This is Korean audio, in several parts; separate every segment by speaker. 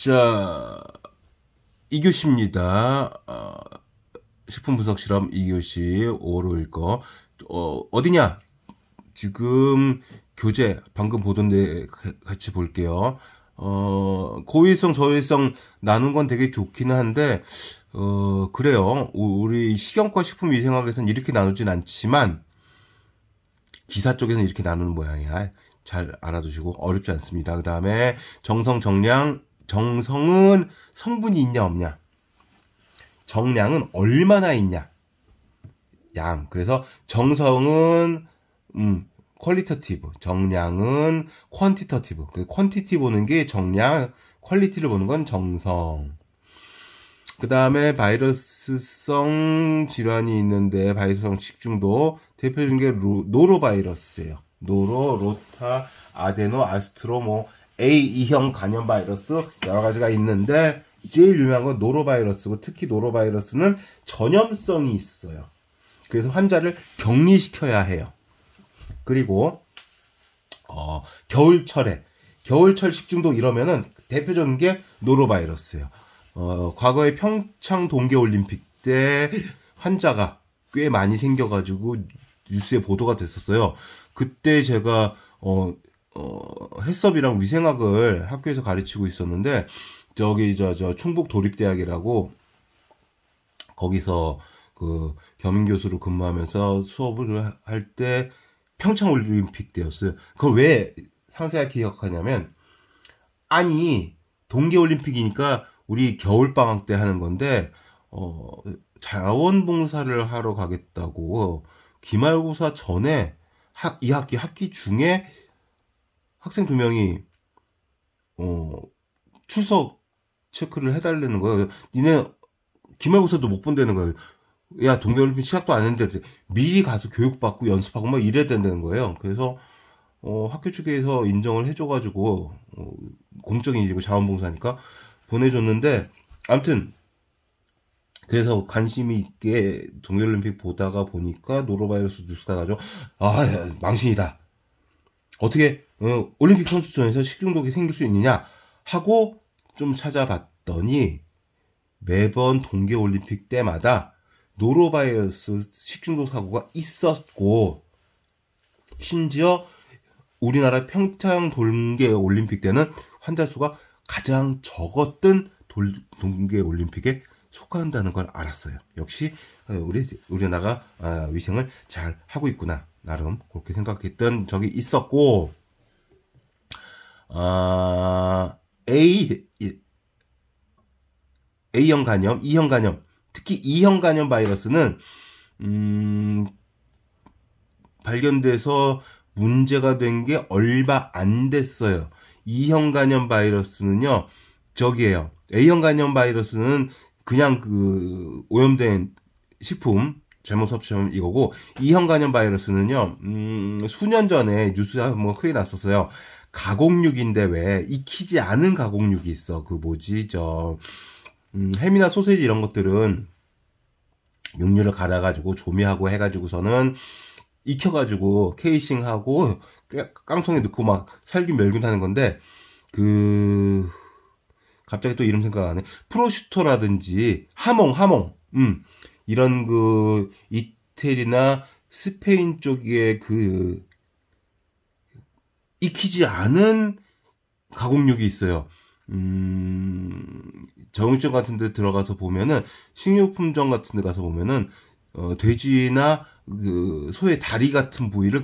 Speaker 1: 자, 2교시입니다. 식품 분석 실험 2교시 5로 읽어. 어디냐? 지금 교재 방금 보던데 같이 볼게요. 고일성, 저일성 나눈 건 되게 좋기는 한데, 그래요. 우리 식용과 식품위생학에서는 이렇게 나누진 않지만, 기사 쪽에서는 이렇게 나누는 모양이야. 잘 알아두시고, 어렵지 않습니다. 그 다음에 정성, 정량, 정성은 성분이 있냐, 없냐. 정량은 얼마나 있냐. 양. 그래서 정성은, 퀄리터티브. 정량은 퀀티터티브. 퀀티티 보는 게 정량, 퀄리티를 보는 건 정성. 그 다음에 바이러스성 질환이 있는데, 바이러스성 식중독. 대표적인 게 노로바이러스예요. 로타, 아데노, 아스트로, A2형 간염 바이러스 여러 가지가 있는데 제일 유명한 건 노로바이러스고, 특히 노로바이러스는 전염성이 있어요. 그래서 환자를 격리시켜야 해요. 그리고 겨울철 식중독 이러면은 대표적인 게 노로바이러스예요. 과거에 평창 동계올림픽 때 환자가 꽤 많이 생겨가지고 뉴스에 보도가 됐었어요. 그때 제가 해썹이랑 위생학을 학교에서 가르치고 있었는데, 저기 저 충북 도립대학이라고 거기서 그 겸임 교수로 근무하면서 수업을 할 때 평창 올림픽 때였어요. 그걸 왜 상세하게 기억하냐면, 아니 동계 올림픽이니까 우리 겨울 방학 때 하는 건데 자원봉사를 하러 가겠다고 기말고사 전에 이 학기 중에 학생 2명이 출석 체크를 해달라는 거예요. 니네 기말고사도 못 본다는 거예요. 야, 동계올림픽 시작도 안 했는데 미리 가서 교육받고 연습하고 막 이래야 된다는 거예요. 그래서 학교 측에서 인정을 해줘가지고 공적인 일이고 자원봉사니까 보내줬는데, 아무튼 그래서 관심이 있게 동계올림픽 보다가 보니까 노로바이러스 뉴스가 나죠. 야, 망신이다. 어떻게 올림픽 선수촌에서 식중독이 생길 수 있느냐 하고 좀 찾아봤더니, 매번 동계올림픽 때마다 노로바이러스 식중독 사고가 있었고, 심지어 우리나라 평창 동계올림픽 때는 환자 수가 가장 적었던 동계올림픽에 속한다는 걸 알았어요. 역시 우리나라가 위생을 잘 하고 있구나, 나름 그렇게 생각했던 적이 있었고, A형 간염, E형 간염, 특히 E형 간염 바이러스는 발견돼서 문제가 된 게 얼마 안 됐어요. E형 간염 바이러스는요, 저기에요. A형 간염 바이러스는 그냥 그 오염된 식품 잘못 섭취하면 이거고, E형 간염 바이러스는요, 수년 전에 뉴스에 한번 크게 났었어요. 가공육인데 왜 익히지 않은 가공육이 있어. 그 뭐지, 햄이나 소세지 이런 것들은 육류를 갈아가지고 조미하고 해가지고서는 익혀가지고 케이싱하고 깡통에 넣고 막 살균 멸균 하는 건데, 갑자기 또 이름 생각 안 해. 프로슈토라든지 하몽, 이런 이태리나 스페인 쪽에 익히지 않은 가공육이 있어요. 정육점 같은 데 들어가서 보면은, 식료품점 같은 데 가서 보면은 돼지나 소의 다리 같은 부위를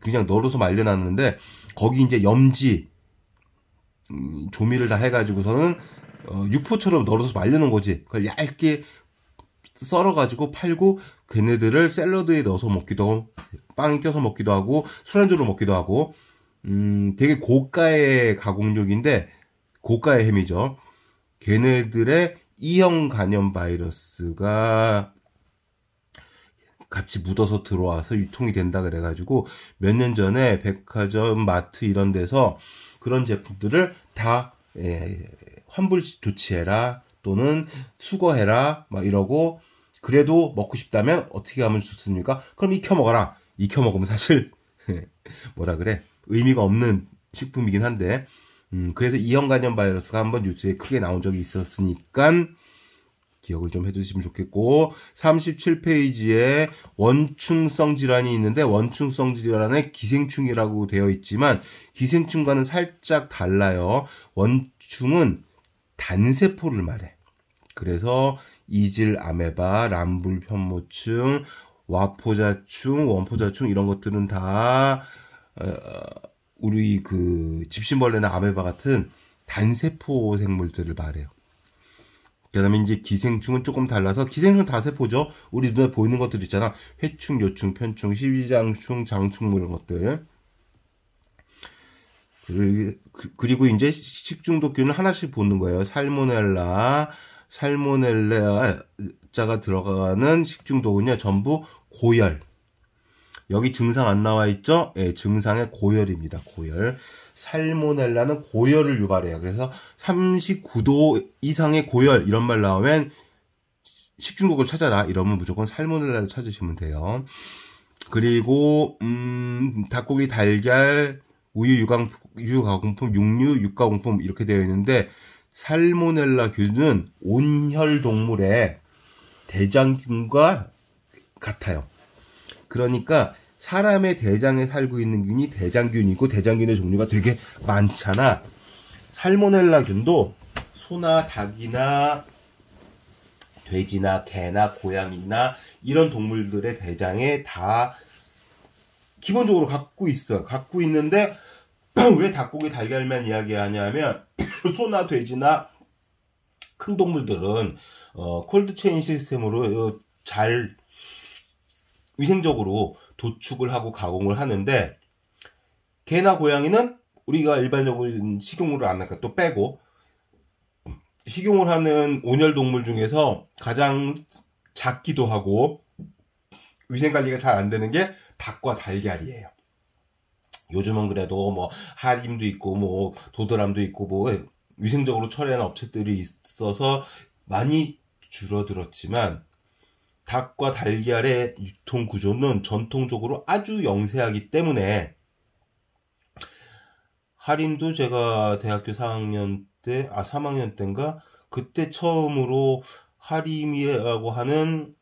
Speaker 1: 그냥 널어서 말려놨는데, 거기 이제 염지 조미를 다 해가지고서는 육포처럼 널어서 말려놓은 거지. 그걸 얇게 썰어가지고 팔고, 걔네들을 샐러드에 넣어서 먹기도 하고, 빵에 껴서 먹기도 하고, 술안주로 먹기도 하고, 되게 고가의 가공육인데, 고가의 햄이죠. 걔네들의 E형 간염 바이러스가 같이 묻어서 들어와서 유통이 된다 그래가지고, 몇 년 전에 백화점, 마트 이런 데서 그런 제품들을 다 환불 조치해라, 또는 수거해라 막 이러고, 그래도 먹고 싶다면 어떻게 하면 좋습니까? 그럼 익혀 먹어라. 익혀 먹으면 사실 뭐라 그래, 의미가 없는 식품이긴 한데, 그래서 E형 간염 바이러스가 한번 뉴스에 크게 나온 적이 있었으니까 기억을 좀 해두시면 좋겠고, 37페이지에 원충성 질환이 있는데, 원충성 질환에 기생충이라고 되어 있지만 기생충과는 살짝 달라요. 원충은 단세포를 말해. 그래서 이질 아메바, 람불 편모충, 와포자충, 원포자충 이런 것들은 다 우리 그 집신벌레나 아메바 같은 단세포 생물들을 말해요. 그 다음에 이제 기생충은 조금 달라서, 기생충은 다세포죠. 우리 눈에 보이는 것들 있잖아. 회충, 요충, 편충, 십이장충, 장충 뭐 이런 것들. 그리고 이제 식중독균을 하나씩 보는 거예요. 살모넬라, 살모넬라자가 들어가는 식중독은요, 전부 고열. 여기 증상 안 나와 있죠? 예, 증상의 고열입니다. 고열. 살모넬라는 고열을 유발해요. 그래서 39도 이상의 고열 이런 말 나오면 식중독을 찾아라 이러면 무조건 살모넬라를 찾으시면 돼요. 그리고 닭고기, 달걀, 우유, 유가공품, 육류, 육가공품 이렇게 되어 있는데, 살모넬라균은 온혈동물의 대장균과 같아요. 그러니까 사람의 대장에 살고 있는 균이 대장균이고, 대장균의 종류가 되게 많잖아. 살모넬라균도 소나 닭이나 돼지나 개나 고양이나 이런 동물들의 대장에 다 기본적으로 갖고 있어. 갖고 있는데 왜 닭고기, 달걀만 이야기하냐면 소나 돼지나 큰 동물들은 콜드체인 시스템으로 잘 위생적으로 도축을 하고 가공을 하는데, 개나 고양이는 우리가 일반적으로 식용을 안 하니까 또 빼고, 식용을 하는 온혈동물 중에서 가장 작기도 하고 위생관리가 잘 안 되는 게 닭과 달걀이에요. 요즘은 그래도 뭐 하림도 있고 뭐 도드람도 있고 뭐 위생적으로 처리하는 업체들이 있어서 많이 줄어들었지만, 닭과 달걀의 유통 구조는 전통적으로 아주 영세하기 때문에, 하림도 제가 대학교 4학년 때, 3학년 때인가? 그때 처음으로 하림이라고 하는,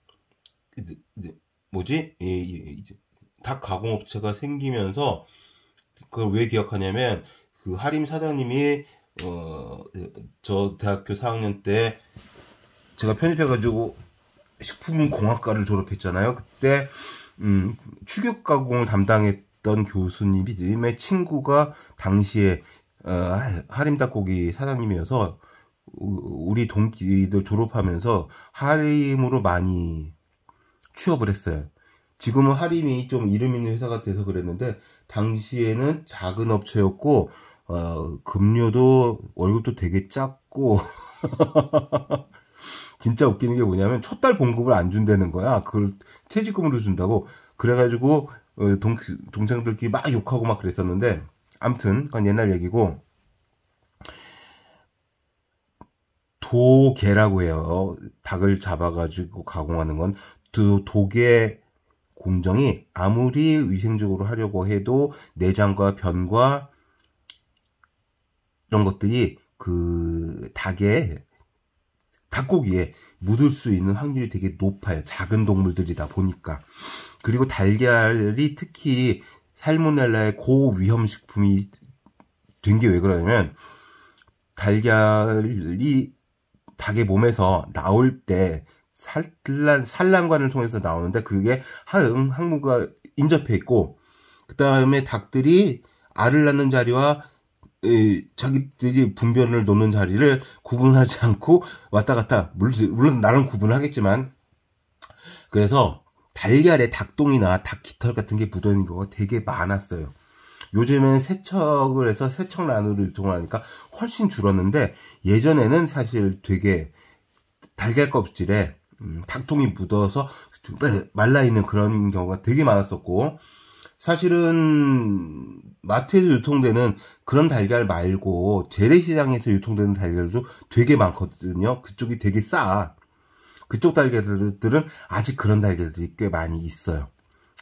Speaker 1: 뭐지? 닭 가공업체가 생기면서, 그걸 왜 기억하냐면, 그 하림 사장님이, 저 대학교 4학년 때 제가 편입해가지고 식품공학과를 졸업했잖아요. 그때, 축육 가공을 담당했던 교수님의 친구가 당시에 하림 닭고기 사장님이어서 우리 동기들 졸업하면서 하림으로 많이 취업을 했어요. 지금은 하림이 좀 이름 있는 회사가 돼서 그랬는데, 당시에는 작은 업체였고 급료도 월급도 되게 작고 진짜 웃기는 게 뭐냐면 첫 달 봉급을 안 준다는 거야. 그걸 퇴직금으로 준다고. 그래가지고 동생들끼리 막 욕하고 막 그랬었는데, 암튼 그건 옛날 얘기고, 도개라고 해요. 닭을 잡아가지고 가공하는 건. 도개 공정이 아무리 위생적으로 하려고 해도 내장과 변과 이런 것들이 그 닭고기에 묻을 수 있는 확률이 되게 높아요. 작은 동물들이다 보니까. 그리고 달걀이 특히 살모넬라의 고위험 식품이 된 게 왜 그러냐면, 달걀이 닭의 몸에서 나올 때 산란관을 통해서 나오는데, 그게 항문과 인접해 있고, 그 다음에 닭들이 알을 낳는 자리와 자기들이 분변을 놓는 자리를 구분하지 않고 왔다 갔다, 물론 나름 구분하겠지만, 그래서 달걀에 닭똥이나 닭 깃털 같은 게 묻어있는 경우가 되게 많았어요. 요즘엔 세척을 해서 세척란으로 유통을 하니까 훨씬 줄었는데, 예전에는 사실 되게 달걀 껍질에 닭똥이 묻어서 말라있는 그런 경우가 되게 많았었고, 사실은 마트에서 유통되는 그런 달걀 말고 재래시장에서 유통되는 달걀도 되게 많거든요. 그쪽이 되게 싸. 그쪽 달걀들은 아직 그런 달걀들이 꽤 많이 있어요.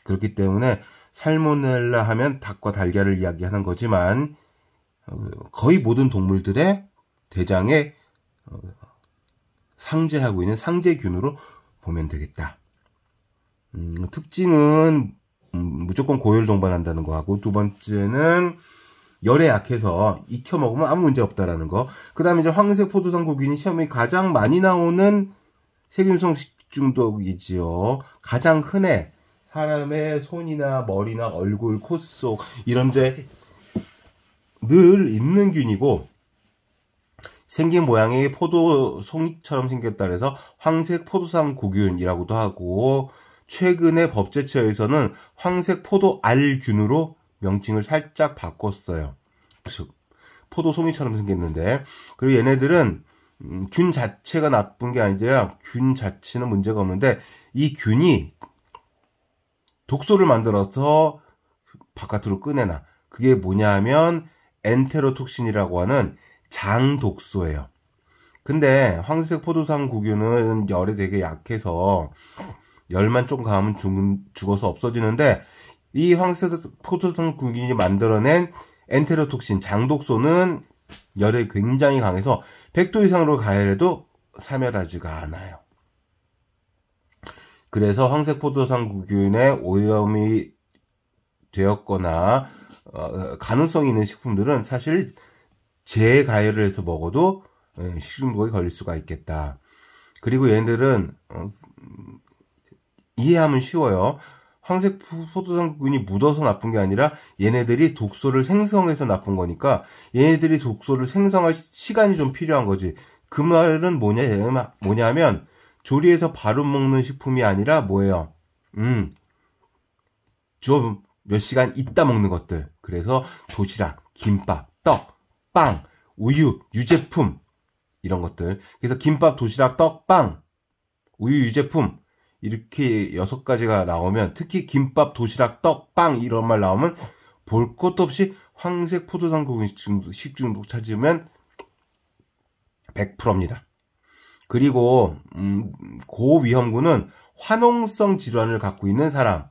Speaker 1: 그렇기 때문에 살모넬라 하면 닭과 달걀을 이야기하는 거지만, 거의 모든 동물들의 대장에 상재하고 있는 상재균으로 보면 되겠다. 특징은 무조건 고열 동반한다는 거 하고, 두 번째는 열에 약해서 익혀 먹으면 아무 문제 없다라는 거. 그 다음에 이제 황색 포도당 고균이 시험에 가장 많이 나오는 세균성 식중독이지요. 가장 흔해 사람의 손이나 머리나 얼굴, 코 속 이런데 늘 있는 균이고, 생긴 모양이 포도 송이처럼 생겼다 그래서 황색 포도당 고균이라고도 하고, 최근에 법제처에서는 황색 포도알균으로 명칭을 살짝 바꿨어요. 포도 송이처럼 생겼는데, 그리고 얘네들은 균 자체가 나쁜 게 아니라 균 자체는 문제가 없는데, 이 균이 독소를 만들어서 바깥으로 꺼내나. 그게 뭐냐 하면 엔테로톡신이라고 하는 장독소예요. 근데 황색 포도당 고균은 열에 되게 약해서 열만 좀 가면 죽어서 없어지는데, 이 황색 포도당 고균이 만들어낸 엔테로톡신 장독소는 열에 굉장히 강해서 100도 이상으로 가열해도 사멸하지가 않아요. 그래서 황색 포도당 고균에 오염이 되었거나 가능성이 있는 식품들은 사실 재가열을 해서 먹어도 식중독에 걸릴 수가 있겠다. 그리고 얘네들은 이해하면 쉬워요. 황색 포도당 고균이 묻어서 나쁜 게 아니라 얘네들이 독소를 생성해서 나쁜 거니까, 얘네들이 독소를 생성할 시간이 좀 필요한 거지. 그 말은 뭐냐면 조리해서 바로 먹는 식품이 아니라 뭐예요? 좀 몇 시간 있다 먹는 것들. 그래서 도시락, 김밥, 떡, 빵, 우유, 유제품 이런 것들. 그래서 김밥, 도시락, 떡, 빵, 우유, 유제품 이렇게 6가지가 나오면, 특히 김밥, 도시락, 떡, 빵 이런 말 나오면 볼 것도 없이 황색 포도당 고균 식중독 찾으면 100%입니다. 그리고 고위험군은 화농성 질환을 갖고 있는 사람.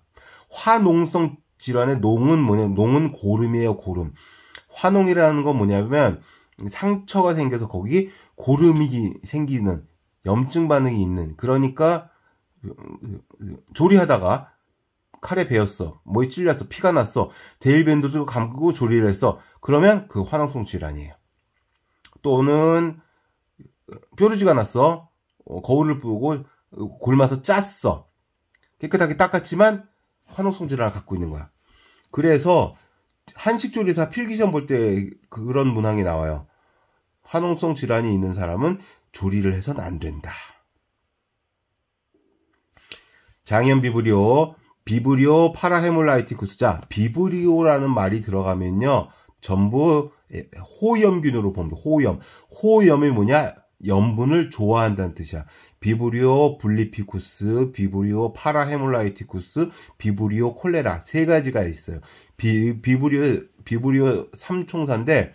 Speaker 1: 화농성 질환의 농은 뭐냐면, 농은 고름이에요. 고름. 화농이라는 건 뭐냐면 상처가 생겨서 거기 고름이 생기는, 염증 반응이 있는, 그러니까 조리하다가 칼에 베었어, 뭐에 찔렸어, 피가 났어, 데일밴드도 감고 조리를 했어. 그러면 그 화농성 질환이에요. 또는 뾰루지가 났어, 거울을 보고 골마서 짰어, 깨끗하게 닦았지만 화농성 질환을 갖고 있는 거야. 그래서 한식조리사 필기시험 볼 때 그런 문항이 나와요. 화농성 질환이 있는 사람은 조리를 해서는 안 된다. 장염 비브리오, 비브리오 파라헤몰라이티쿠스. 자, 비브리오라는 말이 들어가면요, 전부 호염균으로 봅니다. 호염이 뭐냐? 염분을 좋아한다는 뜻이야. 비브리오 블리피쿠스, 비브리오 파라헤몰라이티쿠스, 비브리오 콜레라 3가지가 있어요. 비브리오 3총사인데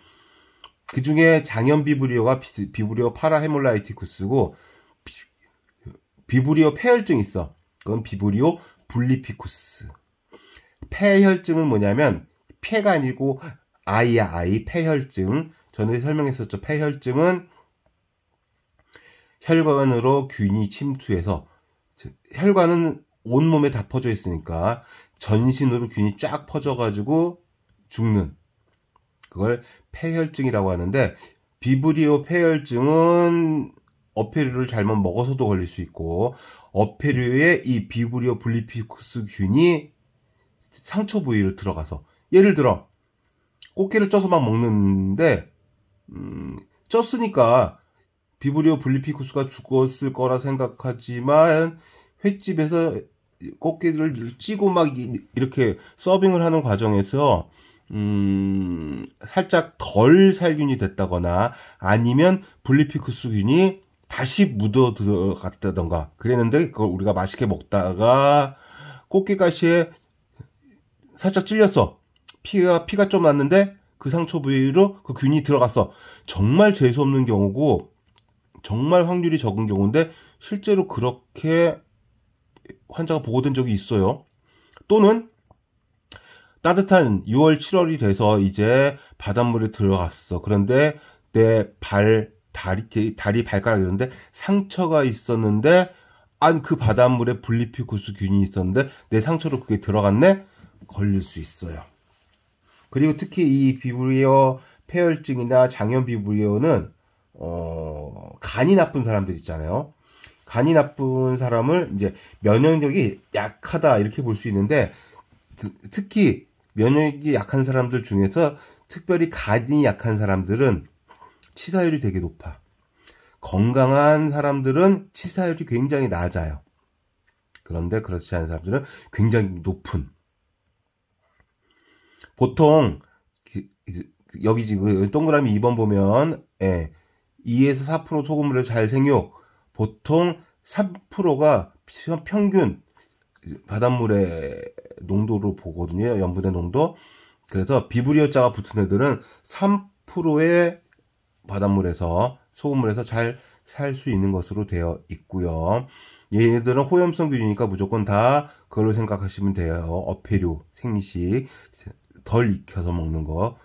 Speaker 1: 그 중에 장염 비브리오가 비브리오 파라헤몰라이티쿠스고, 비브리오 폐혈증 있어. 그건 비브리오 블리피쿠스. 폐혈증은 뭐냐면 폐가 아니고 아이야, 아이. 폐혈증. 전에 설명했었죠. 폐혈증은 혈관으로 균이 침투해서, 혈관은 온몸에 다 퍼져 있으니까 전신으로 균이 쫙 퍼져가지고 죽는, 그걸 폐혈증이라고 하는데, 비브리오 폐혈증은 어패류를 잘못 먹어서도 걸릴 수 있고, 어패류에 이 비브리오 블리피쿠스 균이 상처 부위로 들어가서, 예를 들어 꽃게를 쪄서 막 먹는데 쪘으니까 비브리오 블리피쿠스가 죽었을 거라 생각하지만, 횟집에서 꽃게를 찌고 막 이렇게 서빙을 하는 과정에서 살짝 덜 살균이 됐다거나, 아니면 블리피쿠스 균이 다시 묻어 들어갔다던가 그랬는데, 그걸 우리가 맛있게 먹다가 꽃게가시에 살짝 찔렸어. 피가 좀 났는데 그 상처 부위로 그 균이 들어갔어. 정말 재수없는 경우고 정말 확률이 적은 경우인데, 실제로 그렇게 환자가 보고된 적이 있어요. 또는 따뜻한 6월, 7월이 돼서 이제 바닷물에 들어갔어. 그런데 내 다리 발가락 이런데 상처가 있었는데, 그 바닷물에 분리피쿠스균이 있었는데, 내 상처로 그게 들어갔네? 걸릴 수 있어요. 그리고 특히 이 비브리오 폐혈증이나 장염 비브리오는, 간이 나쁜 사람들 있잖아요. 간이 나쁜 사람을 이제 면역력이 약하다 이렇게 볼 수 있는데, 특히 면역력이 약한 사람들 중에서 특별히 간이 약한 사람들은 치사율이 되게 높아. 건강한 사람들은 치사율이 굉장히 낮아요. 그런데 그렇지 않은 사람들은 굉장히 높은. 보통 여기 지금 동그라미 2번 보면 2에서 4% 소금물에 잘 생육, 보통 3%가 평균 바닷물의 농도로 보거든요. 염분의 농도. 그래서 비브리오자가 붙은 애들은 3%의 바닷물에서 소금물에서 잘 살 수 있는 것으로 되어 있고요. 얘네들은 호염성균이니까 무조건 다 그걸로 생각하시면 돼요. 어패류, 생식, 덜 익혀서 먹는 거.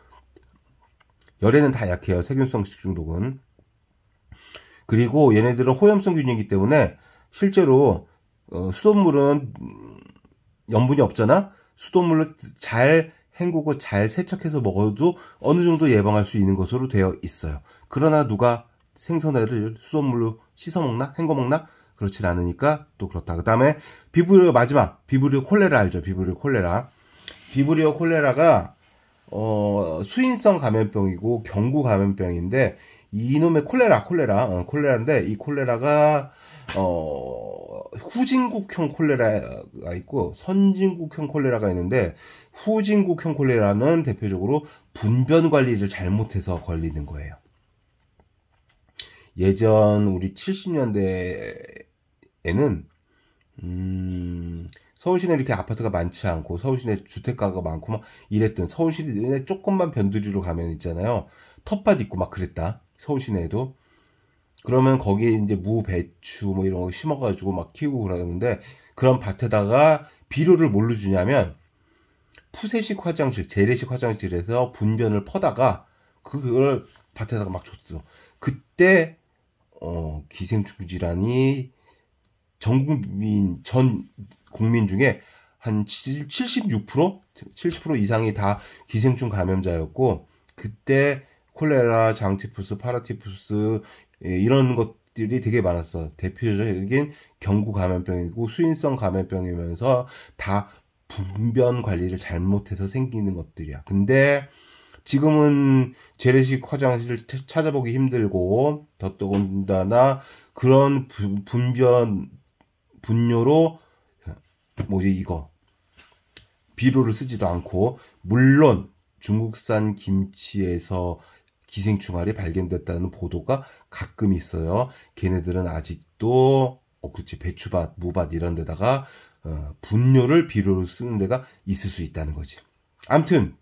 Speaker 1: 열에는 다 약해요. 세균성 식중독은. 그리고 얘네들은 호염성균이기 때문에 실제로 수돗물은 염분이 없잖아. 수돗물로 잘 헹구고 잘 세척해서 먹어도 어느 정도 예방할 수 있는 것으로 되어 있어요. 그러나 누가 생선회를 수돗물로 씻어 먹나? 헹궈 먹나? 그렇진 않으니까 또 그렇다. 그 다음에 비브리오 마지막 비브리오 콜레라 알죠? 비브리오 콜레라. 비브리오 콜레라가 수인성 감염병이고 경구 감염병인데 이놈의 콜레라인데 이 콜레라가 후진국형 콜레라가 있고 선진국형 콜레라가 있는데 후진국형 콜레라는 대표적으로 분변 관리를 잘못해서 걸리는 거예요. 예전 우리 70년대에는 서울시내 이렇게 아파트가 많지 않고 서울시내 주택가가 많고 막 이랬던 서울시내 조금만 변두리로 가면 있잖아요. 텃밭 있고 막 그랬다. 서울시내에도. 그러면 거기에 이제 무, 배추 뭐 이런 거 심어가지고 막 키우고 그러는데 그런 밭에다가 비료를 뭘로 주냐면 푸세식 화장실, 재래식 화장실에서 분변을 퍼다가 그걸 밭에다가 막 줬어. 그때 기생충 질환이 전 국민 중에 한 76%? 70% 이상이 다 기생충 감염자였고 그때 콜레라, 장티푸스, 파라티푸스 이런 것들이 되게 많았어. 대표적인 경구 감염병이고 수인성 감염병이면서 다 분변 관리를 잘못해서 생기는 것들이야. 근데 지금은 재래식 화장실을 찾아보기 힘들고 더더군다나 그런 분뇨로 비료를 쓰지도 않고 물론 중국산 김치에서 기생충알이 발견됐다는 보도가 가끔 있어요. 걔네들은 아직도 그렇지 배추밭, 무밭 이런 데다가 분뇨를 비료로 쓰는 데가 있을 수 있다는 거지. 암튼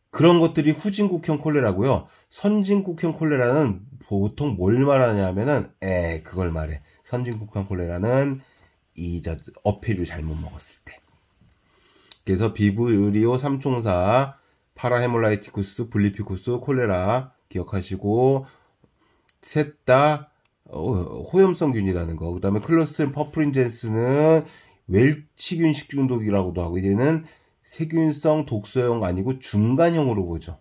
Speaker 1: 그런 것들이 후진국형 콜레라고요. 선진국형 콜레라는 보통 뭘 말하냐면은 그걸 말해. 선진국형 콜레라는 어패류 잘못 먹었을 때. 그래서 비브리오 삼총사, 파라헤몰라이티쿠스, 블리피쿠스, 콜레라 기억하시고 셋 다 호염성균이라는 거. 그다음에 클로스트림 퍼프린젠스는 웰치균 식중독이라고도 하고 이제는 세균성 독소형 아니고 중간형으로 보죠.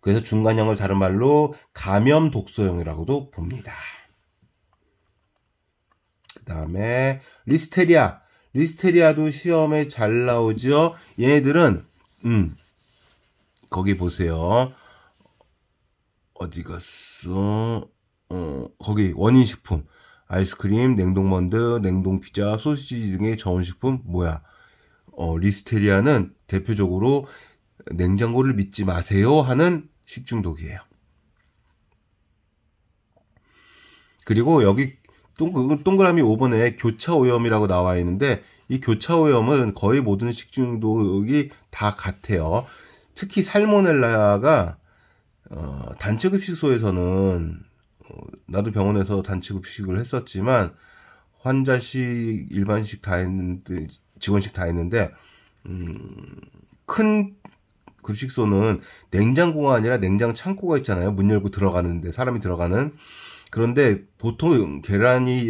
Speaker 1: 그래서 중간형을 다른 말로 감염 독소형이라고도 봅니다. 그 다음에 리스테리아도 시험에 잘 나오죠. 얘네들은 거기 보세요. 어디 갔어? 거기 원인식품 아이스크림, 냉동만두, 냉동피자, 소시지 등의 전원식품 뭐야? 리스테리아는 대표적으로 냉장고를 믿지 마세요 하는 식중독이에요. 그리고 여기 동그라미 5번에 교차오염이라고 나와 있는데 이 교차오염은 거의 모든 식중독이 다 같아요. 특히 살모넬라가 단체급식소에서는 나도 병원에서 단체급식을 했었지만 환자식, 일반식 다 했는데, 직원식 다 했는데, 큰 급식소는 냉장고가 아니라 냉장 창고가 있잖아요. 문 열고 들어가는데, 사람이 들어가는. 그런데 보통 계란이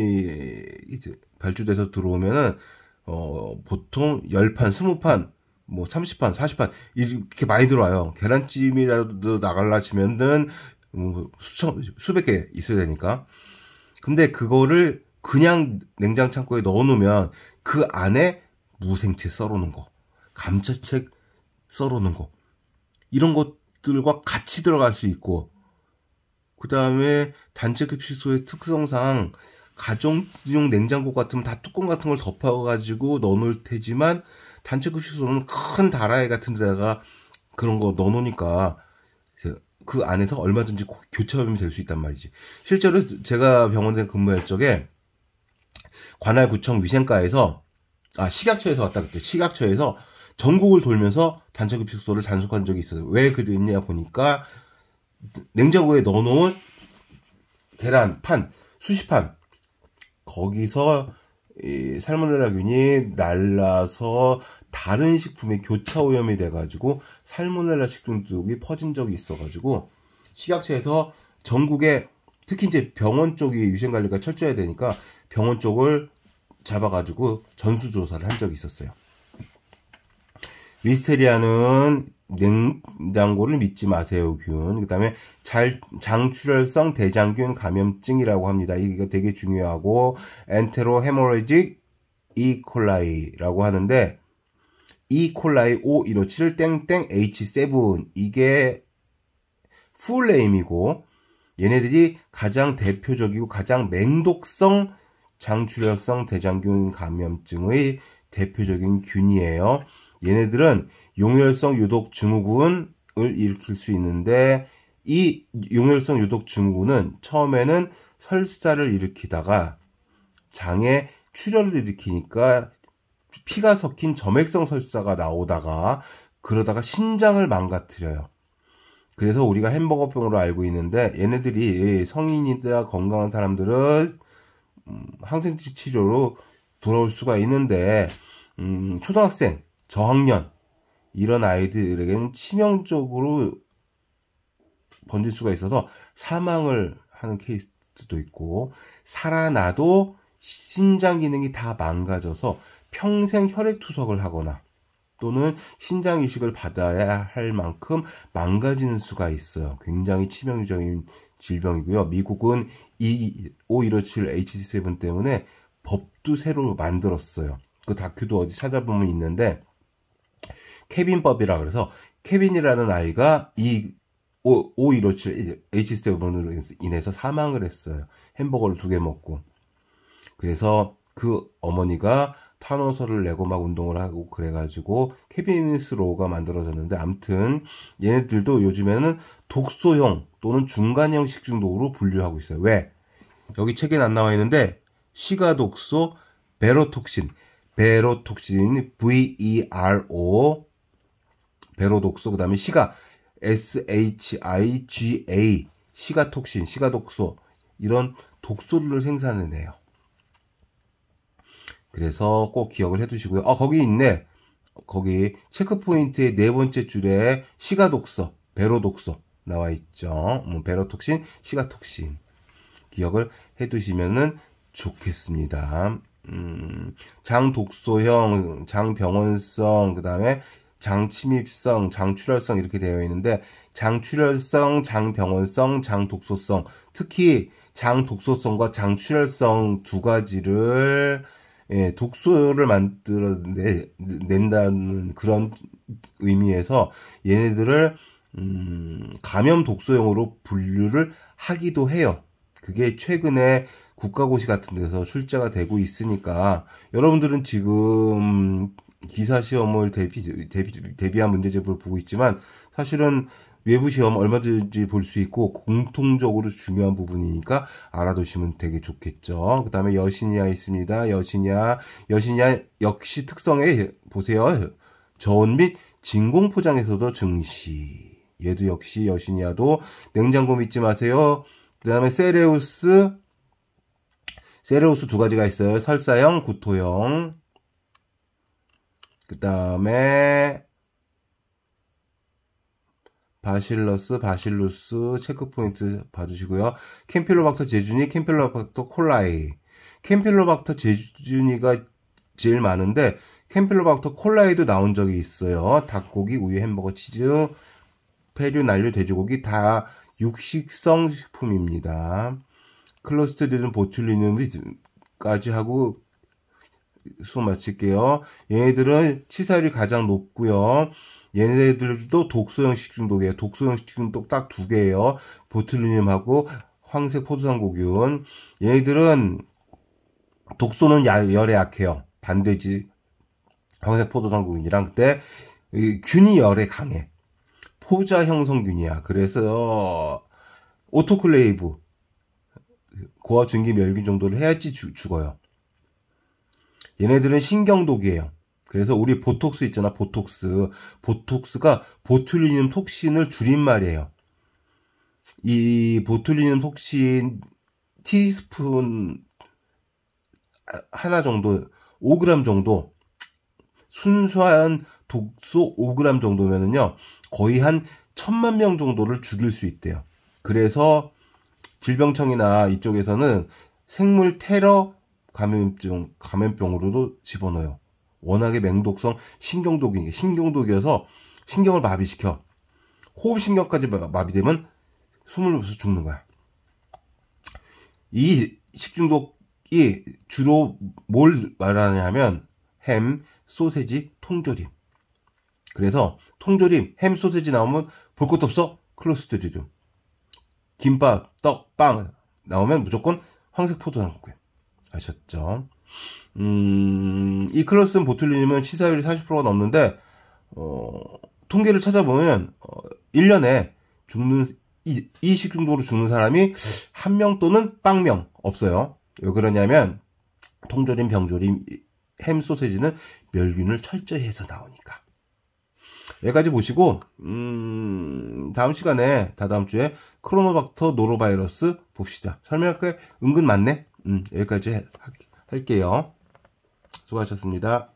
Speaker 1: 이제 발주돼서 들어오면은, 보통 10판, 20판, 뭐 30판, 40판, 이렇게 많이 들어와요. 계란찜이라도 나갈라 치면은, 수백 개 있어야 되니까. 근데 그거를 그냥 냉장 창고에 넣어 놓으면 그 안에 무생채 썰어놓은 거, 감자채 썰어놓은 거, 이런 것들과 같이 들어갈 수 있고, 그 다음에 단체 급식소의 특성상 가정용 냉장고 같으면 다 뚜껑 같은 걸 덮어가지고 넣어놓을 테지만, 단체 급식소는 큰 다라이 같은 데다가 그런 거 넣어놓으니까 그 안에서 얼마든지 교차 오염이 될 수 있단 말이지. 실제로 제가 병원에 근무할 적에 관할구청 위생과에서, 식약처에서 왔다 그때. 식약처에서 전국을 돌면서 단체급식소를 단속한 적이 있어요. 왜 그랬냐 보니까 냉장고에 넣어놓은 계란 판, 수십 판, 거기서 이 살모넬라균이 날라서 다른 식품에 교차 오염이 돼가지고 살모넬라 식중독이 퍼진 적이 있어가지고, 식약처에서 전국에, 특히 이제 병원 쪽이 위생관리가 철저해야 되니까 병원 쪽을 잡아가지고 전수조사를 한 적이 있었어요. 리스테리아는 냉장고를 믿지 마세요 균. 그 다음에 장출혈성 대장균 감염증이라고 합니다. 이거 되게 중요하고, 엔테로 헤모레직 이콜라이라고 하는데, 이콜라이 5157 땡땡 H7, 이게 풀네임이고, 얘네들이 가장 대표적이고 가장 맹독성 장출혈성 대장균 감염증의 대표적인 균이에요. 얘네들은 용혈성 유독 증후군을 일으킬 수 있는데, 이 용혈성 유독 증후군은 처음에는 설사를 일으키다가 장에 출혈을 일으키니까 피가 섞인 점액성 설사가 나오다가, 그러다가 신장을 망가뜨려요. 그래서 우리가 햄버거병으로 알고 있는데, 얘네들이 성인이나 건강한 사람들은 항생제 치료로 돌아올 수가 있는데, 초등학생, 저학년, 이런 아이들에게는 치명적으로 번질 수가 있어서 사망을 하는 케이스도 있고, 살아나도 신장 기능이 다 망가져서 평생 혈액투석을 하거나 또는 신장 이식을 받아야 할 만큼 망가지는 수가 있어요. 굉장히 치명적인 질병이고요. 미국은 이 5157 H7 때문에 법도 새로 만들었어요. 그 다큐도 어디 찾아보면 있는데, 케빈법이라 그래서, 케빈이라는 아이가 이 5157 H7으로 인해서 사망을 했어요. 햄버거를 2개 먹고. 그래서 그 어머니가 탄원서를 내고 막 운동을 하고 그래가지고 케빈스 로우가 만들어졌는데, 암튼 얘네들도 요즘에는 독소형 또는 중간형 식중독으로 분류하고 있어요. 왜? 여기 책에 안 나와 있는데, 시가독소, 베로톡신 VERO, 베로독소, 그 다음에 시가 SHIGA, 시가톡신, 시가독소, 이런 독소를 생산해내요. 그래서 꼭 기억을 해두시고요. 거기 있네. 거기 체크포인트의 4번째 줄에 시가독소, 베로독소 나와 있죠. 베로톡신, 시가톡신 기억을 해두시면은 좋겠습니다. 장독소형, 장병원성, 그 다음에 장침입성, 장출혈성 이렇게 되어 있는데, 장출혈성, 장병원성, 장독소성, 특히 장독소성과 장출혈성 두 가지를 독소를 만들어낸다는 그런 의미에서 얘네들을 감염 독소형으로 분류를 하기도 해요. 그게 최근에 국가고시 같은 데서 출제가 되고 있으니까, 여러분들은 지금 기사시험을 대비한 문제집을 보고 있지만, 사실은 외부시험 얼마든지 볼 수 있고 공통적으로 중요한 부분이니까 알아두시면 되게 좋겠죠. 그 다음에 여신야 있습니다. 여신야 역시 특성에 보세요. 저온 및 진공 포장에서도 증시. 얘도 역시 여신야도 냉장고 믿지 마세요. 그 다음에 세레우스 세레우스 두 가지가 있어요. 설사형, 구토형. 그 다음에 바실루스 체크포인트 봐주시고요. 캠필로박터 제주니, 캠필로박터 콜라이. 캠필로박터 제주니가 제일 많은데 캠필로박터 콜라이도 나온 적이 있어요. 닭고기, 우유, 햄버거, 치즈, 페류, 난류, 돼지고기 다 육식성 식품입니다. 클로스트리는 보툴리눔까지 하고 수업 마칠게요. 얘네들은 치사율이 가장 높고요. 얘네들도 독소형 식중독이에요. 독소형 식중독 딱 두 개예요. 보툴리눔하고 황색 포도당고균. 얘네들은 독소는 열에 약해요. 반대지 황색 포도당고균이랑. 근데 균이 열에 강해. 포자 형성균이야. 그래서 오토클레이브 고압 증기 멸균 정도를 해야지 죽어요. 얘네들은 신경독이에요. 그래서 우리 보톡스 있잖아. 보톡스가 보툴리눔 톡신을 줄임말이에요. 이 보툴리눔 톡신 티스푼 하나 정도, 5g 정도, 순수한 독소 5g 정도면은요, 거의 한 1000만 명 정도를 죽일 수 있대요. 그래서 질병청이나 이쪽에서는 생물 테러 감염병으로도 집어넣어요. 워낙에 맹독성 신경독이어서 신경을 마비시켜. 호흡신경까지 마비되면 숨을 못 쉬어 죽는 거야. 이 식중독이 주로 뭘 말하냐면 햄, 소세지, 통조림. 그래서 통조림, 햄, 소세지 나오면 볼 것도 없어. 클로스트리dium. 김밥, 떡, 빵 나오면 무조건 황색 포도당고균. 아셨죠? 이 클로스트리dium 보툴리눔은 치사율이 40%가 넘는데 통계를 찾아보면 1년에 죽는 이 식중독으로 죽는 사람이 1명 또는 0명 없어요. 왜 그러냐면 통조림, 병조림, 햄, 소세지는 멸균을 철저히 해서 나오니까. 여기까지 보시고 다음 시간에 다다음 주에 크로노박터 노로바이러스 봅시다. 설명할 게 은근 많네. 여기까지 할게요. 수고하셨습니다.